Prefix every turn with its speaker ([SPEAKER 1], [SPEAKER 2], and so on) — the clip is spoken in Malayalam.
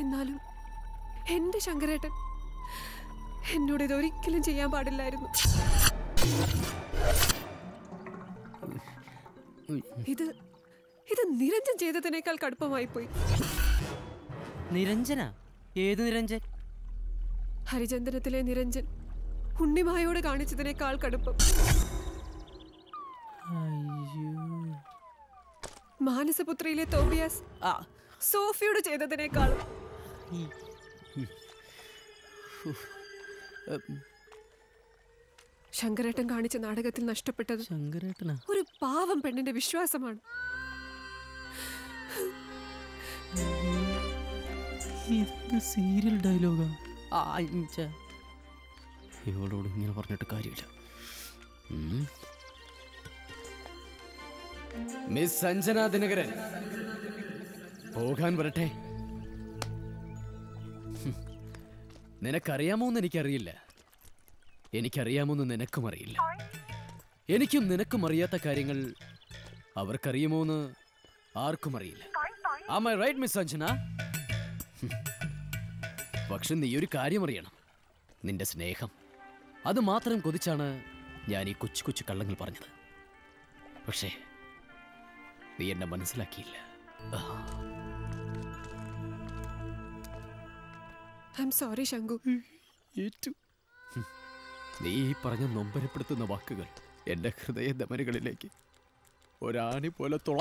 [SPEAKER 1] എന്നാലും എന്റെ ശങ്കരേട്ടൻ എന്നോട് ഇതൊരിക്കലും ചെയ്യാൻ പാടില്ലായിരുന്നു. ഇത് ഇത് നിരഞ്ജൻ ചെയ്തതിനേക്കാൾ കടുപ്പമായി പോയി.
[SPEAKER 2] നിരഞ്ജന? ഏത് നിരഞ്ജൻ?
[SPEAKER 1] ഹരിചന്ദനത്തിലെ നിരഞ്ജൻ ഉണ്ണിമായോട് കാണിച്ചതിനേക്കാൾ കടുപ്പം. മാനസപുത്രിയിലെ തോബിയാസ് സോഫിയോട് ചെയ്തതിനേക്കാളും. ശങ്കരേട്ടൻ കാണിച്ച നാടകത്തിൽ നഷ്ടപ്പെട്ടത് ഒരു പാവം പെണ്ണിന്റെ വിശ്വാസമാണ്.
[SPEAKER 2] സീരിയൽ ഡയലോഗാ. ഇവളോട് ഇങ്ങനെ പറഞ്ഞിട്ട് കാര്യമില്ല.
[SPEAKER 3] മിസ് സഞ്ജന ദിനകരൻ പോകാൻ വരട്ടെ. നിനക്കറിയാമോന്ന് എനിക്കറിയില്ല, എനിക്കറിയാമോന്ന് നിനക്കും അറിയില്ല. എനിക്കും നിനക്കും അറിയാത്ത കാര്യങ്ങൾ അവർക്കറിയുമോന്ന് ആർക്കും അറിയില്ല. Am I right, miss Sanjana? പക്ഷെ നീ ഒരു കാര്യം അറിയണം. നിന്റെ സ്നേഹം അത് മാത്രം കൊതിച്ചാണ് ഞാൻ ഈ കൊച്ചു കൊച്ചു കള്ളങ്ങൾ പറഞ്ഞത്. പക്ഷേ നീ എന്നെ മനസ്സിലാക്കിയില്ല.
[SPEAKER 1] I'm sorry, ശങ്കു.
[SPEAKER 3] നീ ഈ പറഞ്ഞ നൊമ്പരപ്പെടുത്തുന്ന വാക്കുകൾ എന്റെ ഹൃദയ ധമനികളിലേക്ക് ഒരാണി പോലെ തുള.